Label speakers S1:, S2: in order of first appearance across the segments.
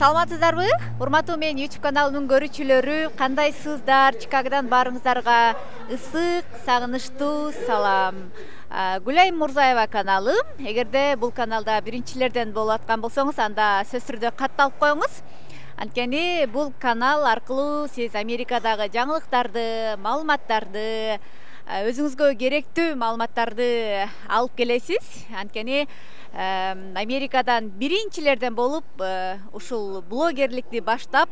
S1: Саламатсыздарбы? Урматтуу менин YouTube каналымдын көрүүчүлөрү, кандайсыздар? Чикагодан баарыңыздарга ысык, сагынычтуу салам. Гүлайым Мурзаева каналы. Эгерде бул каналда биринчилерден болуп аткан болсоңуз, анда сөзсүз түрдө катталып коюңуз. Анткени бул канал аркылуу сиз Америкадагы жаңылыктарды, маалыматтарды, өзүңүзгө керектүү маалыматтарды алып келесиз. Анткени Америкадан биринчилерден болуп, ушул блогерликти баштап,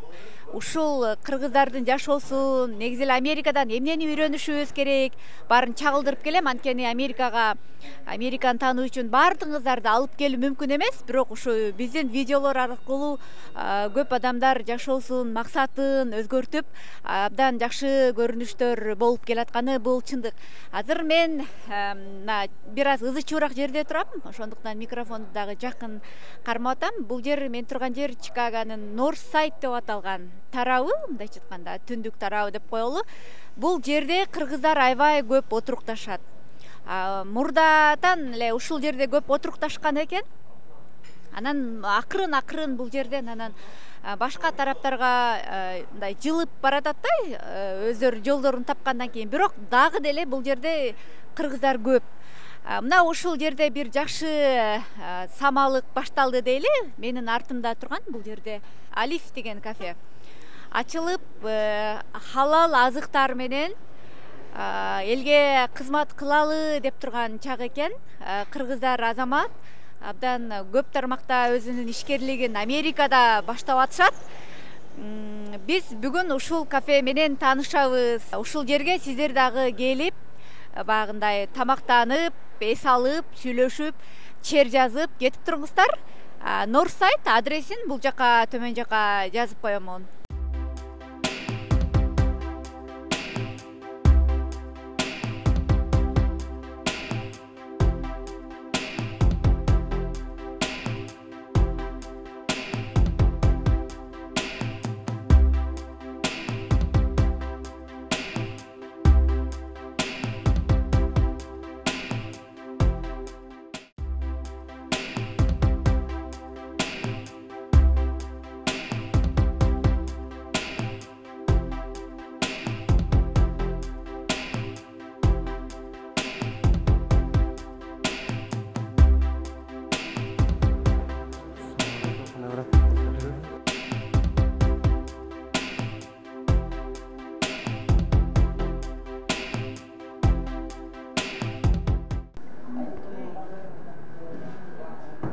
S1: ушул кыргыздардын жашоосун, негизи эле Америкадан эмнени үйрөнүшүбүз керек, баарын чагылдырып келем. Анткени Американы таануу үчүн баардыгыңыздарды алып келүү мүмкүн эмес, бирок ушу биздин видеолор аркылуу көп адамдар жашоосун, максатын өзгөртүп, абдан жакшы көрүнүштөр болуп келатканы бул чындык. Азыр мен бир аз ызычуураак жерде турам, ошондуктан микрофонду дагы жакын кармап атам. Бул жер мен турган жер Чикагонун Норсайд деп аталган тарабы, мындайча айтканда түндүк тарабы деп коелу. Бул жерде кыргыздар аябай көп отурукташат. Мурдадан эле ушул жерде көп отурукташкан экен. Анан акырын бул жерден анан башка тараптарга мындай жылып баратат да, өздөрү жолдорун тапкандан кийин. Бирок дагы деле бул жерде кыргыздар көп. Мына ушул жерде бир жакшы самалык башталды дейли. Менин артымда турган бул жерде Алиф деген кафе ачылып, халал азыктар менен элге кызмат кылалы деп турган чак экен. Кыргыздар азамат абдан көп тармакта өзүнүн ишкерлигин Америкада баштап атышат. Биз бүгүн ушул кафе менен таанышабыз. Ушул жерге сиздер дагы келип, багындай тамактанып, эс алып, сүйлөшүп, чер жазып кетип туруңуздар. Норсайд адресин бул жака төмөн жака жазып коёмун.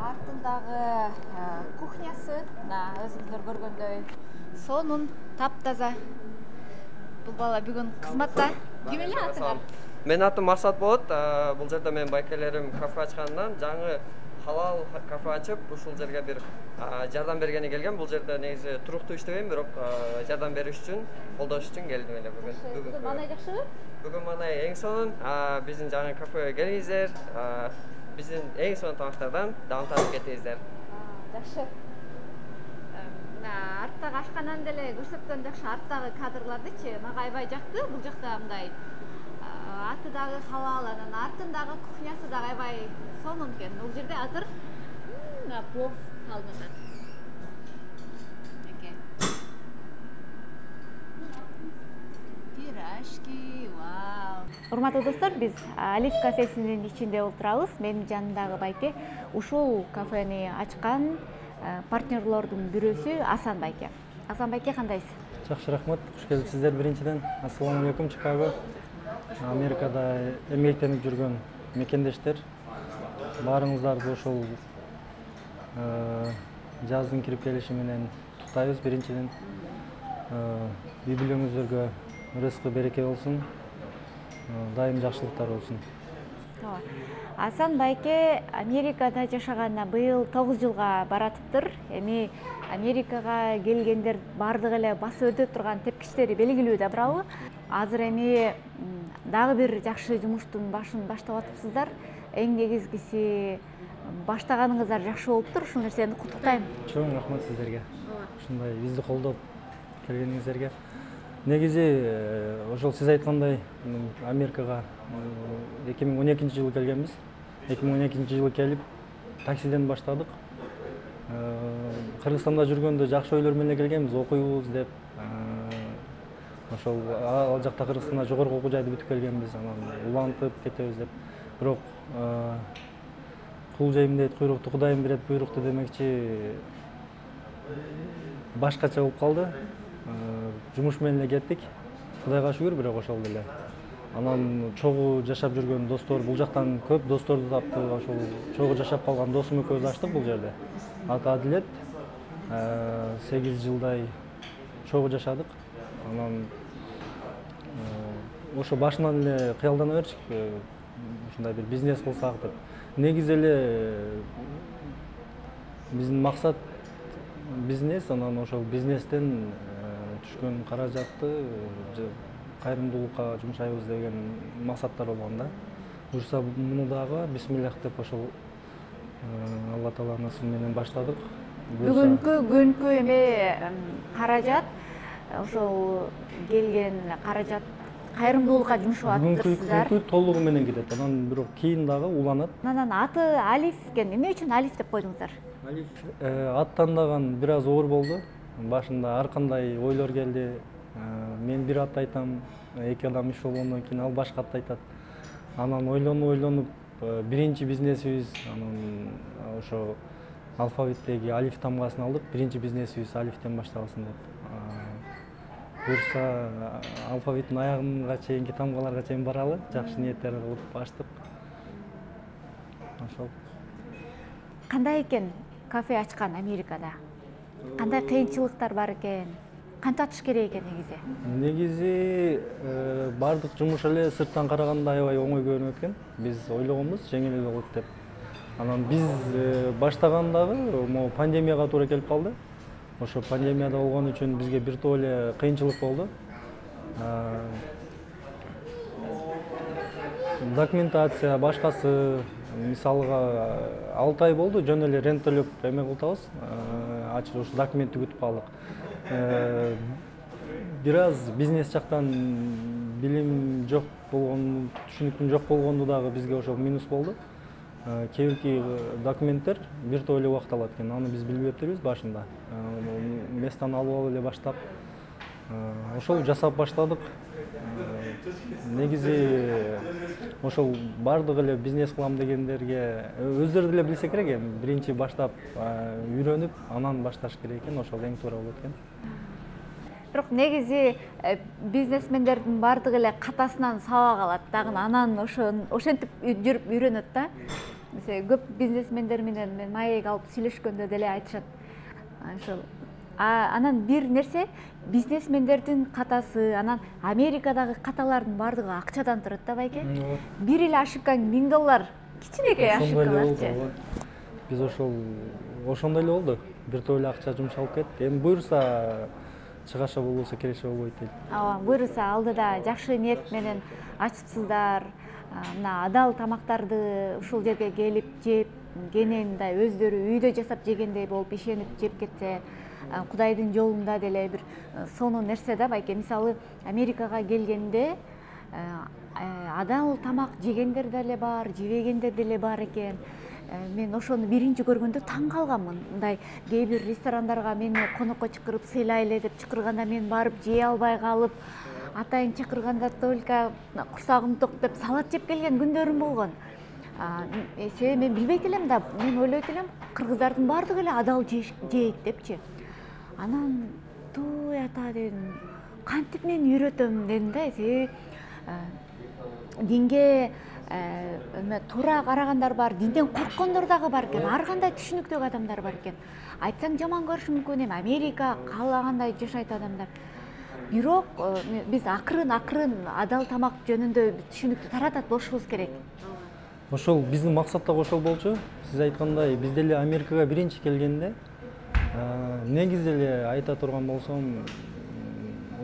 S1: Артындагы кухнясы, өзүңүздөр көргөндөй, сонун таптаза. Бул бала бүгүн кызматта. Ким эле атыңар?
S2: Менин атым Максат болот. Бул жерде менин байкелерим кафе ачкандан жаңы халал кафе ачып, ушул жерге бир жардам бергени келген. Бул жерде негизи туруктуу иштебейм, бирок жардам бериш үчүн, колдош үчүн келдим эле бүгүн.
S1: Бүгүн маанай жакшыбы?
S2: Бүгүн маанай эң сонун. Биздин жаңы кафеге келиңиздер. Биздин эң сонун тамактардан даам татып кетиңиздер.
S1: Жакшы. Арттагы ашкананы деле көрсөткөн жакшы. Арттагы кадрлардычы мага аябай жакты. Бул жакта мындай аты дагы халал, анан артындагы кухнясы дагы аябай сонун экен. Бул жерде азыр плов алынып атат. Пирожки, вау. Урматтуу достор, биз Алиф кафесинин ичинде отурабыз. Менин жанымдагы байке ушул кафени ачкан партнерлордун бирөөсү Асан байке. Асан байке, кандайсыз?
S3: Жакшы, рахмат. Куш келипсиздер биринчиден. Ассаламу алейкум, Чикаго. Америкада эмгектенип жүргөн мекендештер. Баарыңыздарды ушул жаздын кирип келиши менен куттуктайбыз. Биринчиден үй бүлөңүздөргө рызкы береке болсун. Дайым жакшылыктар болсун.
S1: Асан байке Америкада жашаганына быйыл 9 жылга баратыптыр. Эми Америкага келгендер бардыгы эле басып өтө турган тепкичтери белгилүү да турабы. Азыр эми дагы бир жакшы жумуштун башын баштап атыпсыздар. Эң негизгиси баштаганыңыздар жакшы болуптур. Ушул нерсени куттуктайм.
S3: Чоң рахмат сиздерге. Ушундай бизди колдоп келгениңиздерге. Негизи ошол сиз айткандай Америкага 2012-жылы келгенбиз. 2012-жылы келип таксиден баштадык. Кыргызстанда жүргөндө жакшы ойлор менен келгенбиз, окуйбуз деп. Ошол ал жакта Кыргызстанда жогорку окуу жайды бүтүп келгенбиз, анан улантып кетебиз деп. Бирок кул жейм дейт, куйрукту Кудайым берет, буйрукту демекчи башкача болуп калды. Жумуш менен эле кеттик. Кудайга шүгүр, бирок ошол деле. Анан чогуу жашап жүргөн достор, бул жактан көп досторду таптык. Ошол чогуу жашап калган досум экөөбүз ачтык бул жерде. Аты Адилет. 8 жылдай чогуу жашадык. Анан ошо башынан эле кыялдана берчик, ушундай бир бизнес кылсак деп. Негизи эле биздин максат бизнес, анан ошол бизнестен түшкөн каражатты кайрымдуулукка жумшайбыз деген максаттар болгон да. Буюрса муну дагы бисмиллах деп ошол Алла Тааланын ысымы менен баштадык.
S1: Бүгүнкү эме каражат, ошол келген каражат кайрымдуулукка жумшап атырсыздар.
S3: Бүгүнкү толугу менен кетет. Анан бирок кийин дагы уланат.
S1: Анан аты Алиф экен. Эмне үчүн Алиф деп койдуңуздар?
S3: Алиф ат тандаган бир аз оор болду. Башында ар кандай ойлор келди. Мен бир ат айтам, эки адам иш болгондон кийин ал башка ат айтат. Анан ойлонуп биринчи бизнесибиз, анан ошо алфавиттеги Алиф тамгасын алдык. Биринчи бизнесибиз Алифтен башталсын деп. Буюрса алфавиттин аягына чейинки тамгаларга чейин баралы, жакшы ниеттер кылып ачтык. Ошол.
S1: Кандай экен кафе ачкан Америкада? Кандай кыйынчылыктар бар экен? Кантип ачыш керек экен негизи?
S3: Негизи бардык жумуш эле сырттан караганда аябай оңой көрүнөт экен. Биз ойлогонбуз жеңил эле болот деп. Анан биз баштагандагы могу пандемияга туура келип калды. Ошо пандемияда болгон үчүн бизге бир топ эле кыйынчылык болду. Документация башкасы, мисалга 6 ай болду, жөн эле рент төлөп эме кылтабыз, ачып ушу документти күтүп калдык. Бир аз бизнес жактан билим жок болгон, түшүнүктүн жок болгонду дагы бизге ошол минус болду. Кээ бирки документтер бир топ эле убакыт алат экен, аны биз билбей өттүрбүз башында. Местан алып эле баштап, ошол жасап баштадык. Негизи ошол бардык эле бизнес кылам дегендерге өздөрү деле билсе керек эми, биринчи баштап үйрөнүп, анан башташ керек экен, ошол эң туура болот экен.
S1: Бирок негизи бизнесмендердин бардык эле катасынан сабак алат дагы, анан ошентип жүрүп үйрөнөт да. Мисалы көп бизнесмендер менен мен маек алып сүйлөшкөндө деле айтышат. Ошол анан бир нерсе, бизнесмендердин катасы, анан Америкадагы каталардын бардыгы акчадан турат да байке. Бир эле ошибкаң $1000, кичинекей ошибкаларчы.
S3: Биз ошондой эле болду. Бир топ эле акча жумшалып кетти. Эми буюрса чыгаша болбосо кереше болбойт дейт.
S1: Ооба, буюрса алдыда жакшы ниет менен ачыпсыздар. Мына адал тамактарды ушул жерге келип жеп, кенен мындай өздөрү үйдө жасап жегендей болуп ишенип жеп кетсе, Кудайдын жолунда деле бир сонун нерсе да байке. Мисалы Америкага келгенде адал тамак жегендер деле бар, жебегендер деле бар экен. Мен ошону биринчи көргөндө таң калганмын. Мындай кээ бир ресторандарга мени конокко чакырып сыйлайлы деп чакырганда мен барып жей албай калып, атайын чакырганда только курсагым ток деп салат жеп келген күндөрүм болгон. Мен билбейт элем да, мен ойлойт элем кыргыздардын бардыгы эле адал жейт депчи. Анан туй ата дедим, кантип мен үйрөтөм дедим да. Динге туура карагандар бар, динден корккондор дагы бар экен, ар кандай түшүнүктөгү адамдар бар экен. Айтсаң жаман көрүшү мүмкүн, эми Америка каалагандай жашайт адамдар. Бирок биз акырын адал тамак жөнүндө түшүнүктү таратат болушубуз керек.
S3: Ошол биздин максат да ошол болчу. Сиз айткандай, биз деле Америкага биринчи келгенде негизи эле айта турган болсом,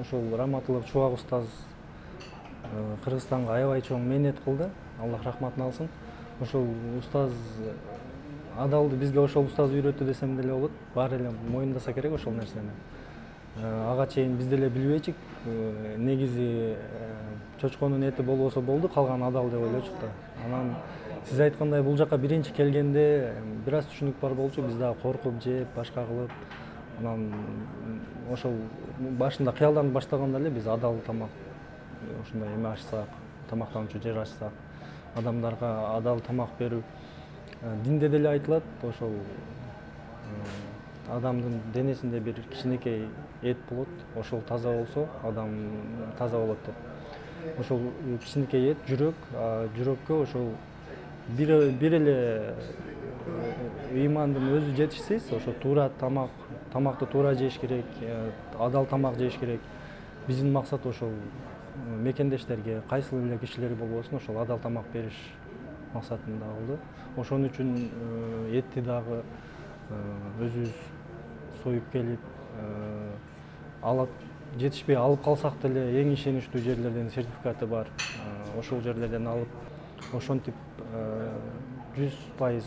S3: ошол Раматылык Чубак устаз Кыргызстанга аябай чоң мээнет кылды. Аллах рахматын алсын. Ошол устаз адалды бизге ошол устаз үйрөттү десем деле болот. Баары эле моюндаса керек ошол нерсени. Ага чейин биз деле билбейчик. Негизи чочконун эти болбосо болду, калган адал деп ойлочук да. Анан Сиз айткандай бул жака биринчи келгенде бир аз түшүнүк бар болчу, биз дагы коркуп жеп, башка кылып, анан ошол башында кыялданып баштаганда эле биз адал тамак ушундай эме ачсак, тамактануучу жер ачсак, адамдарга адал тамак берүү. Динде деле айтылат, ошол адамдын денесинде бир кичинекей эт болот, ошол таза болсо адам таза болот деп. Ошол кичинекей эт жүрөк, жүрөккө ошол бир эле ыймандын өзү жетишсиз, ошо туура тамакты туура жеш керек, адал тамак жеш керек. Биздин максат ошол мекендештерге кайсыл эле кишилер болбосун ошол адал тамак бериш максатында кылды. Ошон үчүн этти дагы өзүбүз союп келип, алып жетишпей алып калсак деле эң ишеничтүү жерлерден сертификаты бар. Ошол жерлерден алып, ошентип 100%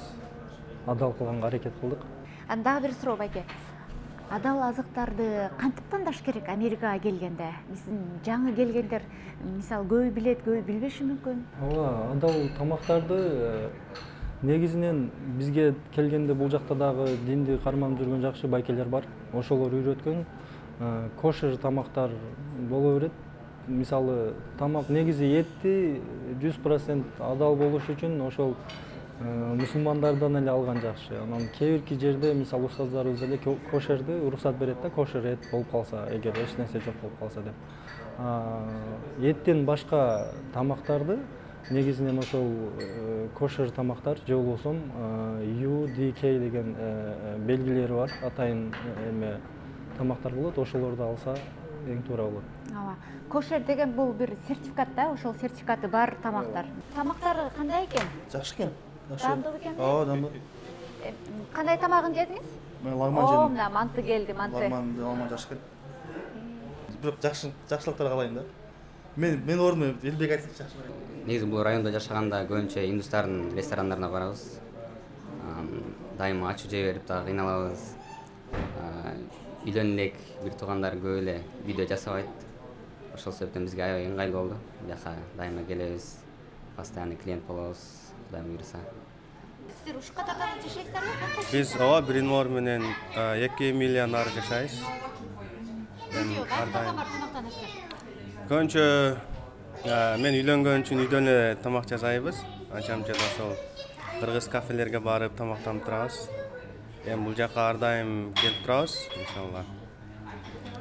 S3: адал кылганга аракет кылдык.
S1: Дагы бир суроо байке. Адал азыктарды кантип тандаш керек Америкага келгенде? Биздин жаңы келгендер мисалы көбү билет, көбү билбеши мүмкүн.
S3: Ооба, адал тамактарды негизинен бизге келгенде бул жакта дагы динди карманып жүргөн жакшы байкелер бар. Ошолор үйрөткөн кошер тамактар боло берет. Мисалы тамак негизи этти 100% адал болуш үчүн ошол мусулмандардан эле алган жакшы. Анан кээ бирки жерде мисалы устаздарыбыз эле кошерди уруксат берет да, кошер эт болуп калса, эгер эч нерсе жок болуп калса деп. Эттен башка тамактарды негизинен ошол кошер тамактар же болбосо UDK деген белгилери бар, атайын эме тамактар болот, ошолорду алса эң туура болот.
S1: Ооба. Кошер деген бул бир сертификат да, ошол сертификаты бар тамактар. Тамактары кандай экен?
S4: Жакшы экен.
S1: Даамдуу экен?
S4: Ооба, даамдуу.
S1: Кандай тамагын жедиңиз?
S4: Мен лагман жедим.
S1: Мына манты келди, манты.
S4: Лагман жакшы экен. Бирок жакшылыктар каалайм да. Мен ордума Элбек айтсачы жакшы.
S5: Негизи бул райондо жашаганда көбүнчө индустардын ресторандарына барабыз. Дайыма ачуу жей берип дагы кыйналабыз. Үйлөнө элек бир туугандар көп эле видео жасабайт. Ошол себептен бизге аябай ыңгайлуу болду. Бияка дайыма келебиз, постоянный клиент болобуз, Кудай буйруса.
S1: Сиздер ушул катарда жашайсыздарбы?
S6: Биз ооба бир инвор менен 2 миля нары жашайбыз. Көбүнчө мен үйлөнгөн үчүн үйдөн эле тамак жасайбыз. Анча-мынча ошол кыргыз кафелерге барып тамактанып турабыз. Бул жака ар дайым келип турабыз, иншалла.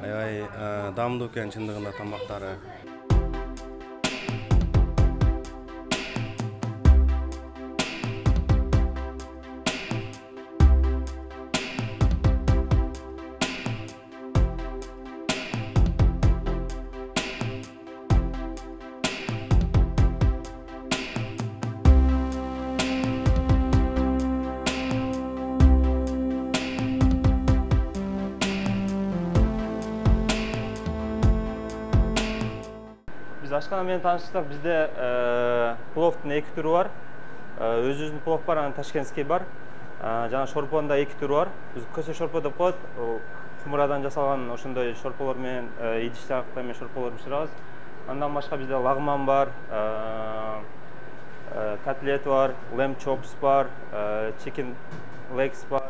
S6: Аябай даамдуу экен чындыгында тамактары.
S7: Ашкана менен таанышсак, бизде пловдун 2 түрү бар. Өзүбүздүн плов бар, анан ташкентский бар. Жана шорпонун да 2 түрү бар. Биз көсө шорпо деп коет. Кумурадан жасалган ошондой шорполор менен, идиш жактар менен шорполор бышырабыз. Андан башка бизде лагман бар, котлет бар, lamb chops бар, chicken legs бар.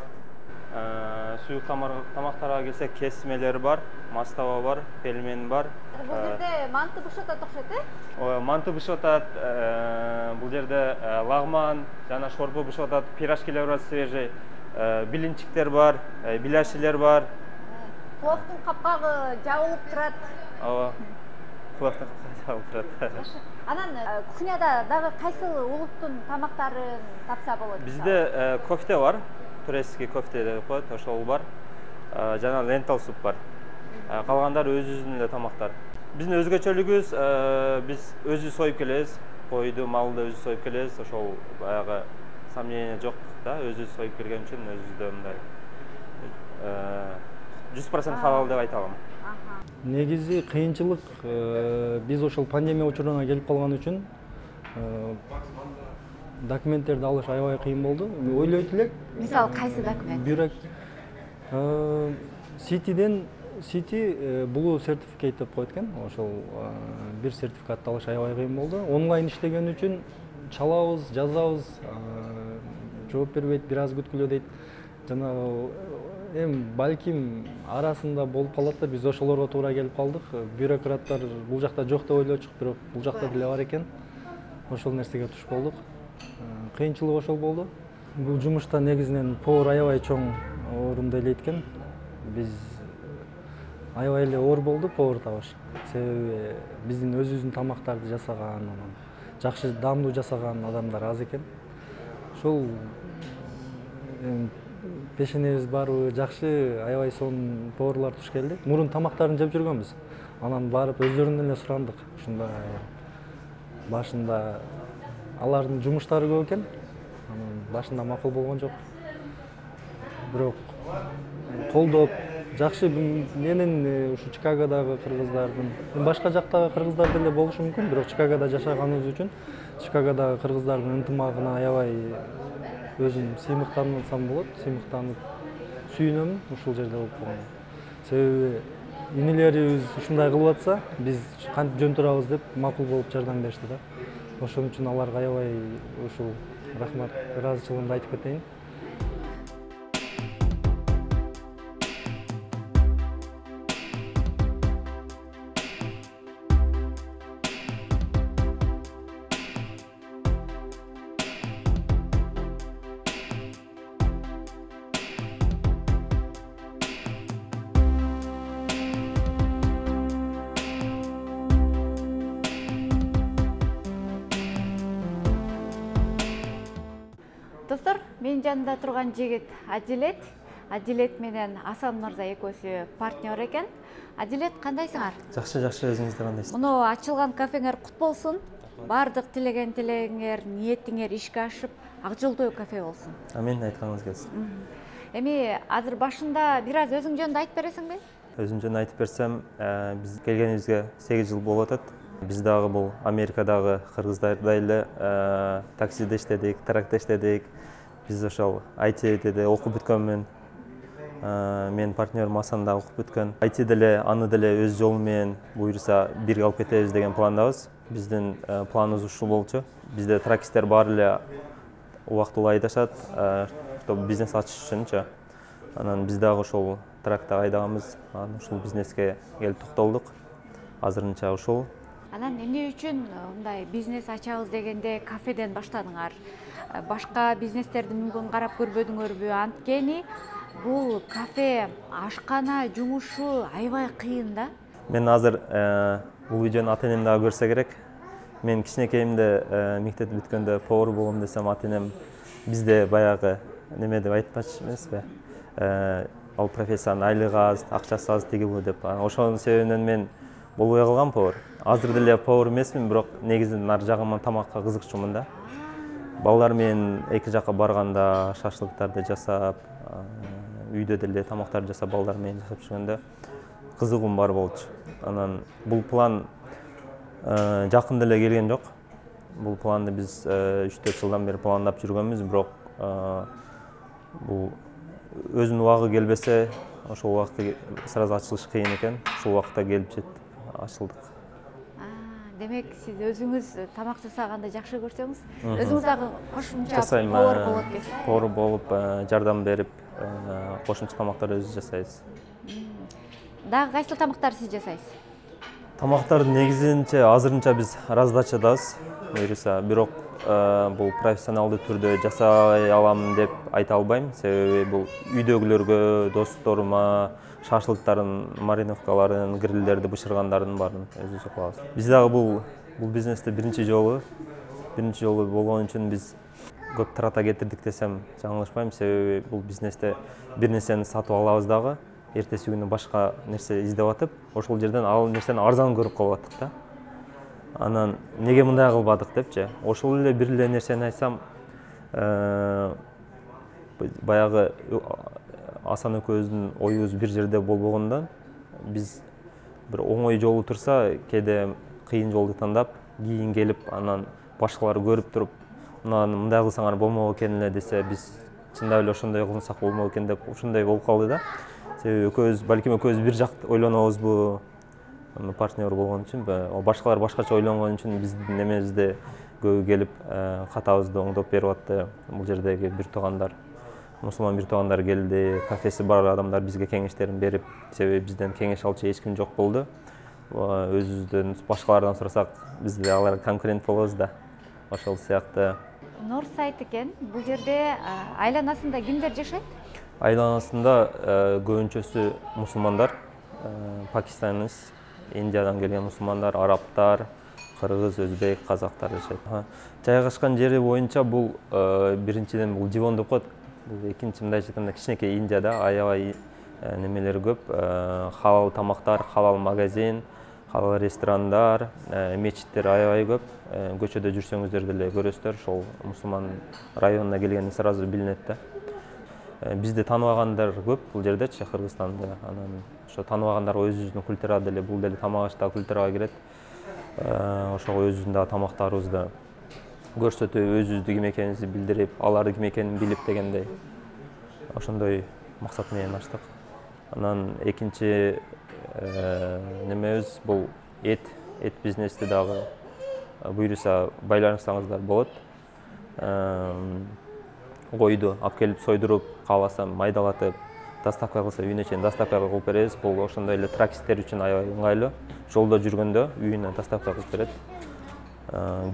S7: Суюк тамактарга келсек, кесмелер бар, мастава бар, пельмен бар.
S1: Бул жерде манты бышатат окшойт,
S7: э? Манты бышатат, бул жерде лагман, жана шорпо бышатат, пирожкилер бар свежий, билинчиктер бар, биляшилер бар.
S1: Пловдун капкагы жабылып турат.
S7: Ооба. Пловдун капкагы жабылып турат.
S1: Анан кухняда дагы кайсыл улуттун тамактарын тапса болот?
S7: Бизде кофте бар. Турецкий кофте деп коет, ошол бар. Жана лентал суп бар. Калгандары өзүбүздүн эле тамактар. Биздин өзгөчөлүгүбүз, биз өзүбүз союп келебиз. Койду, малды өзүбүз союп келебиз. Ошол баягы сомнение жок да, өзүбүз союп келген үчүн өзүбүздө мындай 100% халал деп айта алам.
S3: Негизи кыйынчылык биз ошол пандемия учуруна келип калган үчүн документтерди алыш аябай кыйын болду. Ойлойт элек.
S1: Мисалы кайсы документ?
S3: Бирок City Blue Certificate деп коет экен. Ошол бир сертификатты алыш аябай кыйын болду. Онлайн иштеген үчүн чалабыз, жазабыз, жооп бербейт, бир аз күткүлө дейт. Жана эми балким арасында болуп калат да, биз ошолорго туура келип калдык. Бюрократтар бул жакта жок деп ойлочук, бирок бул жакта деле бар экен. Ошол нерсеге туш болдук. Кыйынчылык ошол болду. Бул жумушта негизинен повар аябай чоң орунду ээлейт экен. Биз аябай эле оор болду повар табыш. Себеби биздин өзүбүздүн тамактарды жасаган, жакшы даамдуу жасаган адамдар аз экен. Ошол пешенебиз барбы жакшы, аябай сонун поварлар туш келди. Мурун тамактарын жеп жүргөнбүз. Анан барып өздөрүнөн эле сурандык. Ушундай башында алардын жумуштары көп экен. Анан башында макул болгон жок. Бирок колдоп жакшы менин ушу Чикагодагы кыргыздардын, башка жактагы кыргыздар деле болушу мүмкүн, бирок Чикагода жашаганыбыз үчүн Чикагодагы кыргыздардын ынтымагына аябай өзүм сыймыктансам болот, сыймыктанып сүйүнөмүн ушул жерде болуп калганда. Себеби инилерибиз ушундай кылып атса, биз кантип жөн турабыз деп макул болуп жардам беришти да. Ошон үчүн аларга аябай ушул рахмат, ыраазычылыгымды айтып кетейин.
S1: Достор, менин жанымда турган жигит Адилет. Адилет менен Асан мырза экөөсү партнер экен. Адилет, кандайсыңар?
S7: Жакшы, өзүңүздөр кандайсыз?
S1: Муну ачылган кафеңер кут болсун. Бардык тилегениңер, ниетиңер ишке ашып, ак жолдуу кафе болсун.
S7: Амин, айтканыңыз келсин.
S1: Эми азыр башында бир аз өзүң жөнүндө айтып бересиңби?
S7: Өзүм жөнүндө айтып берсем, биз келгенибизге 8 жыл болуп атат. Биз дагы бул Америкадагы кыргыздардай эле таксиде иштедик, тракта иштедик. Биз ошол IT-де окуп бүткөнмүн. Мен партнерим Асан да окуп бүткөн. IT деле аны деле өз жолу менен буйруса бирге алып кетебиз деген пландабыз. Биздин планыбыз ушул болчу. Бизде тракистер бар эле убактылуу айдашат, чтобы бизнес ачыш үчүнчү. Анан биз дагы ошол тракта айдаганбыз. Анан ушул бизнеске келип токтолдук. Азырынча ушул.
S1: Анан эмне үчүн мындай бизнес ачабыз дегенде кафеден баштадыңар? Башка бизнестерди мүмкүн карап көрбөдүңөрбү? Анткени бул кафе, ашкана жумушу аябай кыйын да.
S7: Мен азыр бул видеону ата-энем дагы көрсө керек. Мен кичинекейимде мектеп бүткөндө повар болом десем, ата-энем бизде баягы неме деп айтпачу эмеспи? Ал профессиянын айлыгы аз, акчасы аз тиги бул деп. Ошонун себебинен мен болбой калгам повар. Азыр деле повар эмесмин, бирок негизинен ар жагыман тамакка кызыкчумун да. Балдар менен эки жака барганда шашлыктарды жасап, үйдө деле тамактарды жасап, балдар менен жашап жүргөндө кызыгуум бар болчу. Анан бул план жакын деле келген жок. Бул планды биз 3-4 жылдан бери пландап жүргөнбүз, бирок бул өзүнүн убагы келбесе, ошол убакта сразу ачылыш кыйын экен. Ушул убакта келип жетип ачылдык.
S1: Демек, сиз өзүңүз тамак жасаганды жакшы көрсөңүз, өзүңүз дагы кошумча
S7: жасайм,
S1: повар болот экенсиз.
S7: Повар болуп, жардам берип, кошумча тамактарды өзү жасайбыз.
S1: Дагы кайсыл тамактарды сиз жасайсыз?
S7: Тамактарды негизинче азырынча биз раздачадабыз. Буюрса, бирок бул профессионалдуу түрдө жасай алам деп айта албайм. Себеби бул үйдөгүлөргө, досторума шашлыктарын, мариновкаларын, гриллдерди бышыргандардын баарын өзүбүз кылабыз. Биз дагы бул бизнесте биринчи жолу болгон үчүн биз көп трата кетирдик десем жаңылышпайм. Себеби бул бизнесте бир нерсени сатып алабыз дагы, эртеси күнү башка нерсе издеп атып, ошол жерден ал нерсени арзан көрүп калып аттык да. Анан неге мындай кылбадык депчи. Ошол эле бир эле нерсени айтсам, баягы Асан экөөбүздүн оюбуз бир жерде болбогондон, биз бир оңой жолу турса, кээде кыйын жолду тандап, кийин келип, анан башкалар көрүп туруп, мындай кылсаңар болмок экен эле десе, биз чындап эле ошондой кылсак болмок экен деп ушундай болуп калды да. Себеби балким экөөбүз бир жак ойлонобузбу, партнер болгон үчүн, башкалар башкача ойлонгон үчүн биздин немебизди көбү келип катабызды оңдоп берип атты. Бул жердеги бир туугандар, мусулман бир туугандар келди, кафеси бар адамдар бизге кеңештерин берип, себеби бизден кеңеш алчу эч ким жок болду. Өзүбүздөн башкалардан сурасак, биз деле аларга конкурент болобуз да. Ошол сыяктуу.
S1: Нор сайт экен. Бул жерде айланасында кимдер жашайт?
S7: Айланасында көбүнчөсү мусулмандар, пакистанец, Индиядан келген мусулмандар, арабтар, кыргыз, өзбек, казактар жашайт. Жайгашкан жери боюнча бул биринчиден бул дивон деп коет. Бул экинчи мындай айтканда кичинекей Индияда аябай немелери көп, халал тамактар, халал магазин, халал ресторандар, мечиттер аябай көп. Көчөдө жүрсөңүздөр деле көрөсүздөр, ошол мусулман районуна келгени сразу билинет да. Бизди тааныбагандар көп бул жердечи, Кыргызстанда. Анан ошо тааныбагандарга өзүбүздүн культура деле, бул деле тамак аш да культурага кирет. Ошого өзүбүздүн дагы тамактарыбызды көрсөтүп, өзүбүздүн ким экенибизди билдирип, алардын ким экенин билип дегендей. Ошондой максат менен ачтык. Анан экинчи немебиз бул эт бизнести дагы буйруса байланышсаңыздар болот. Койду алып келип сойдуруп, кааласам майдалатып, доставка кылса үйүнө чейин доставка кылып беребиз. Бул ошондой эле тракисттер үчүн аябай ыңгайлуу. Жолдо жүргөндө үйүнө доставка кылып берет.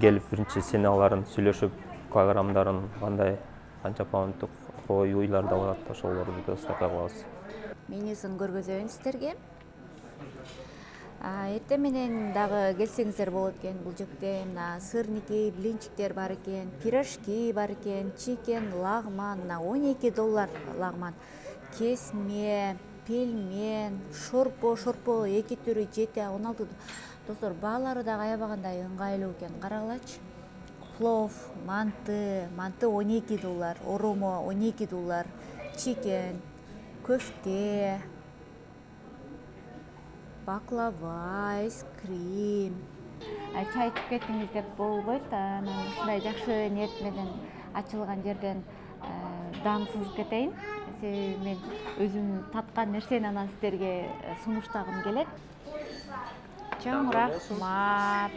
S7: Келип биринчи сигналдарын сүйлөшүп, килограммдарын кандай, канча паунттук кой уйларды алат, ошолорду доставка кылабыз.
S1: Менюсын көргөзөйүн сиздерге. Эртең менен дагы келсеңиздер болот экен. Бул жерде мына сырники, блинчиктер бар экен, пирожки бар экен, чикен, лагман, $12 лагман, кесме, пельмен, шорпо 2 түрү 7-16. Достор, баалары дагы аябагандай ыңгайлуу экен. Карагылачы. Плов, манты $12, оромо $12, чикен, көфте, баклава, айскрим. Чай ичип кеттиңиз деп болбойт. Анан ушундай жакшы ниет менен ачылган жерден даамсыз кетейин. Себеби мен өзүм таткан нерсени анан сиздерге сунуштагым келет. Чоң рахмат.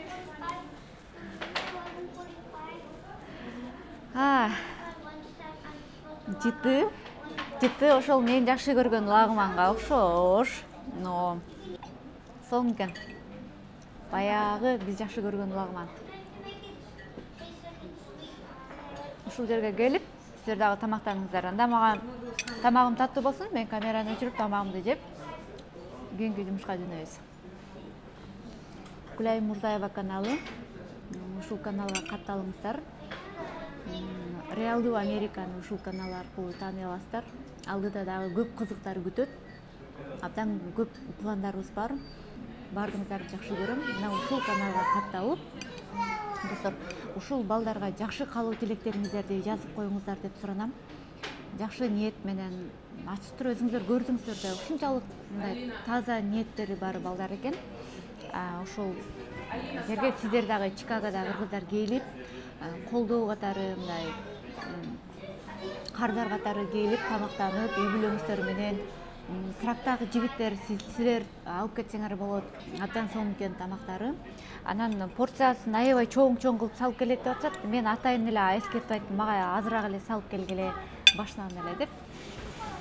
S1: Жыты ошол мен жакшы көргөн лагманга окшош. Но сонун экен. Баягы биз жакшы көргөн лагман. Ушул жерге келип, сиздер дагы тамактаныңыздар. Анда мага тамагым таттуу болсун, мен камераны өчүрүп тамагымды жеп, күнгү жумушка жөнөбүз. Гүлай Мурзаева каналы. Ушул каналга катталыңыздар. Реалдуу Американы ушул канал аркылуу тааный аласыздар. Алдыда дагы көп кызыктар күтөт. Абдан көп пландарыбыз бар. Бардыңыздарды жакшы көрөм. Мына ушул каналга катталып, достор, ушул балдарга жакшы каалоо тилектериңиздерди жазып коюңуздар деп суранам. Жакшы ниет менен ачыктыр, өзүңүздөр көрдүңүздөр да, ушунчалык мындай таза ниеттери бар балдар экен. Ошол жерге сиздер дагы Чикагода кыргыздар келип, колдоо катары мындай кардар катары келип тамактанып, үй бүлөңүздөр менен трактагы жигиттер силер алып кетсеңер болот. Абдан сонун экен тамактары. Анан порциясын аябай чоң кылып салып келет деп атышат. Мен атайын эле эскертип айттым, мага азыраак эле салып келгиле башынан эле деп.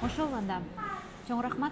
S1: Ошол анда. Чоң рахмат.